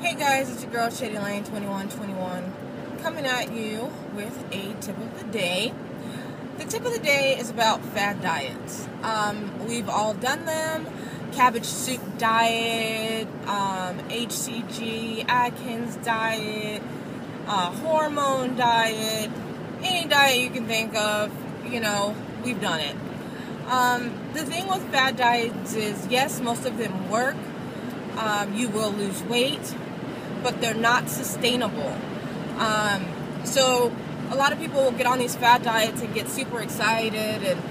Hey guys, it's your girl Shady Lane 2121 coming at you with a tip of the day. The tip of the day is about fad diets. We've all done them. Cabbage soup diet, HCG, Atkins diet, hormone diet, any diet you can think of, we've done it. The thing with fad diets is, yes, most of them work. You will lose weight, but they're not sustainable. So a lot of people will get on these fad diets and get super excited and,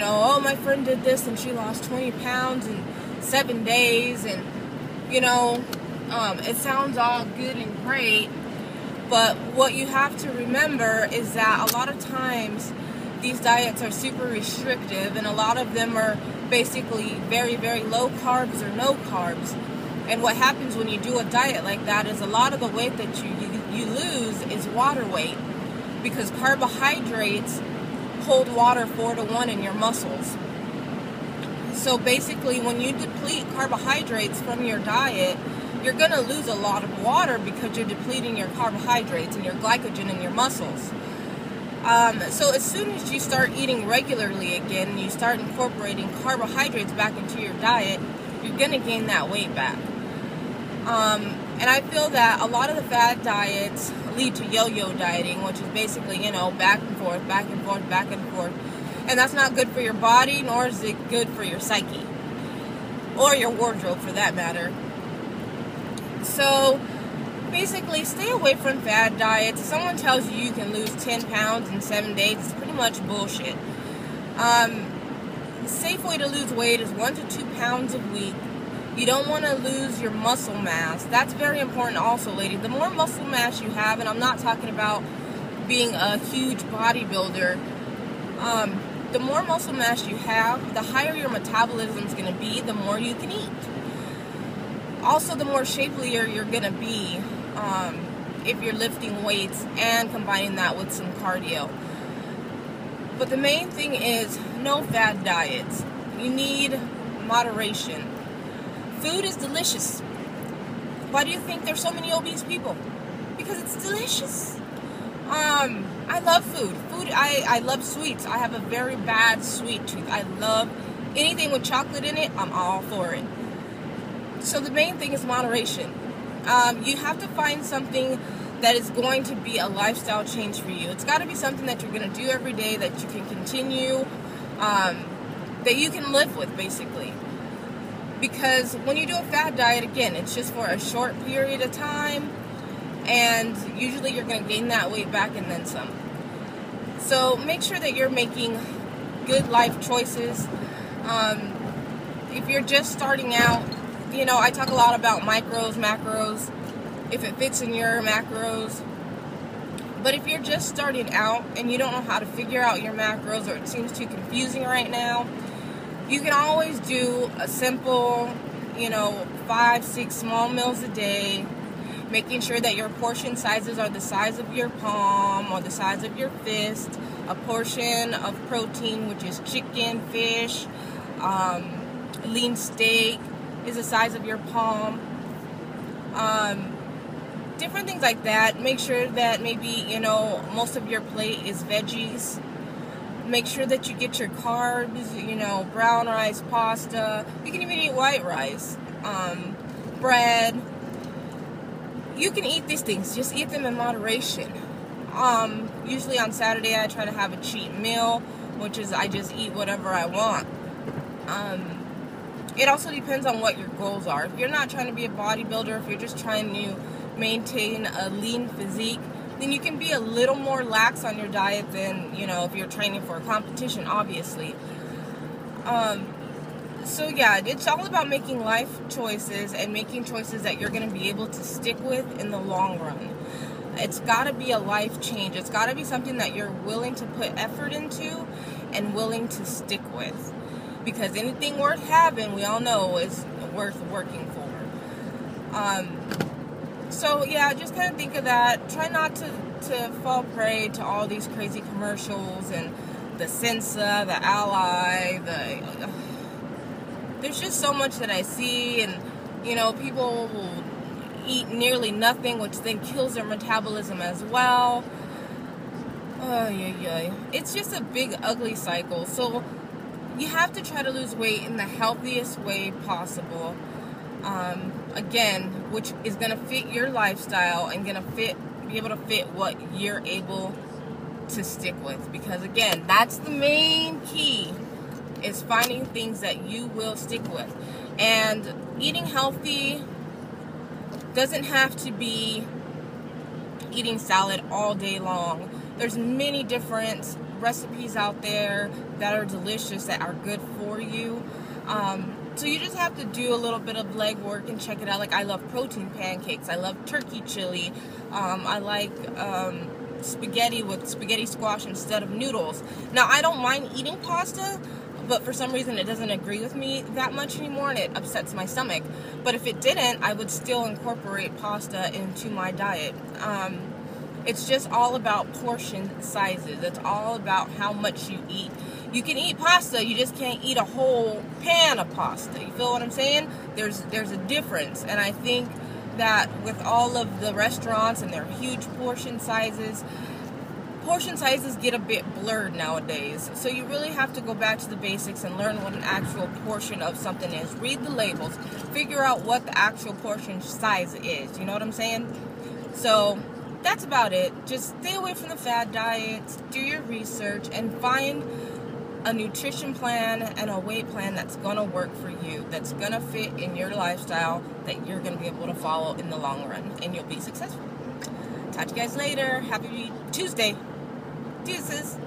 oh, my friend did this and she lost 20 pounds in 7 days, and, it sounds all good and great, but what you have to remember is that a lot of times these diets are super restrictive, and a lot of them are basically very, very low carbs or no carbs. And what happens when you do a diet like that is a lot of the weight that you lose is water weight, because carbohydrates hold water 4-to-1 in your muscles. So basically, when you deplete carbohydrates from your diet, you're going to lose a lot of water because you're depleting your carbohydrates and your glycogen in your muscles. So as soon as you start eating regularly again and you start incorporating carbohydrates back into your diet, you're going to gain that weight back. And I feel that a lot of the fad diets lead to yo-yo dieting, which is basically, back and forth, back and forth, back and forth. And that's not good for your body, nor is it good for your psyche. Or your wardrobe, for that matter. So, basically, stay away from fad diets. If someone tells you can lose 10 pounds in 7 days, it's pretty much bullshit. The safe way to lose weight is 1 to 2 pounds a week. You don't want to lose your muscle mass. That's very important also, ladies. The more muscle mass you have, and I'm not talking about being a huge bodybuilder, the more muscle mass you have, the higher your metabolism is going to be, the more you can eat. Also, the more shapelier you're going to be if you're lifting weights and combining that with some cardio. But the main thing is no fad diets. You need moderation. Food is delicious. Why do you think there's so many obese people? Because it's delicious. I love food. I love sweets. I have a very bad sweet tooth. I love anything with chocolate in it. I'm all for it. So the main thing is moderation. You have to find something that is going to be a lifestyle change for you. It's got to be something that you're going to do every day, that you can continue, that you can live with, basically. Because when you do a fad diet, again, it's just for a short period of time, and usually you're going to gain that weight back and then some. So make sure that you're making good life choices. If you're just starting out, I talk a lot about micros, macros, if it fits in your macros. But if you're just starting out and you don't know how to figure out your macros, or it seems too confusing right now, you can always do a simple, 5-6 small meals a day, making sure that your portion sizes are the size of your palm or the size of your fist. A portion of protein, which is chicken, fish, lean steak, is the size of your palm. Different things like that. Make sure that maybe, most of your plate is veggies. Make sure that you get your carbs, brown rice, pasta. You can even eat white rice, bread. You can eat these things. Just eat them in moderation. Usually on Saturday I try to have a cheat meal, which is I just eat whatever I want. It also depends on what your goals are. If you're not trying to be a bodybuilder, if you're just trying to maintain a lean physique, then you can be a little more lax on your diet than, if you're training for a competition, obviously. So yeah, it's all about making life choices and making choices that you're going to be able to stick with in the long run. It's got to be a life change. It's got to be something that you're willing to put effort into and willing to stick with. Because anything worth having, we all know, is worth working for. So yeah, just kind of think of that. Try not to fall prey to all these crazy commercials and the Sensa, the Ally, there's just so much that I see, and people will eat nearly nothing, which then kills their metabolism as well. It's just a big, ugly cycle. So you have to try to lose weight in the healthiest way possible. Again, which is going to fit your lifestyle and going to be able to fit what you're able to stick with. Because again, that's the main key, is finding things that you will stick with. And eating healthy doesn't have to be eating salad all day long. There's many different recipes out there that are delicious, that are good for you. So you just have to do a little bit of legwork and check it out. Like, I love protein pancakes. I love turkey chili. I like spaghetti with spaghetti squash instead of noodles. Now, I don't mind eating pasta, but for some reason it doesn't agree with me that much anymore, and it upsets my stomach. But if it didn't, I would still incorporate pasta into my diet. It's just all about portion sizes. It's all about how much you eat. You can eat pasta, you just can't eat a whole pan of pasta. You feel what I'm saying? There's a difference. And I think that with all of the restaurants and their huge portion sizes get a bit blurred nowadays. So you really have to go back to the basics and learn what an actual portion of something is. Read the labels. Figure out what the actual portion size is. You know what I'm saying? So that's about it. Just stay away from the fad diets, do your research, and find a nutrition plan and a weight plan that's going to work for you, that's going to fit in your lifestyle, that you're going to be able to follow in the long run, and you'll be successful. Talk to you guys later. Happy Tuesday. Deuces.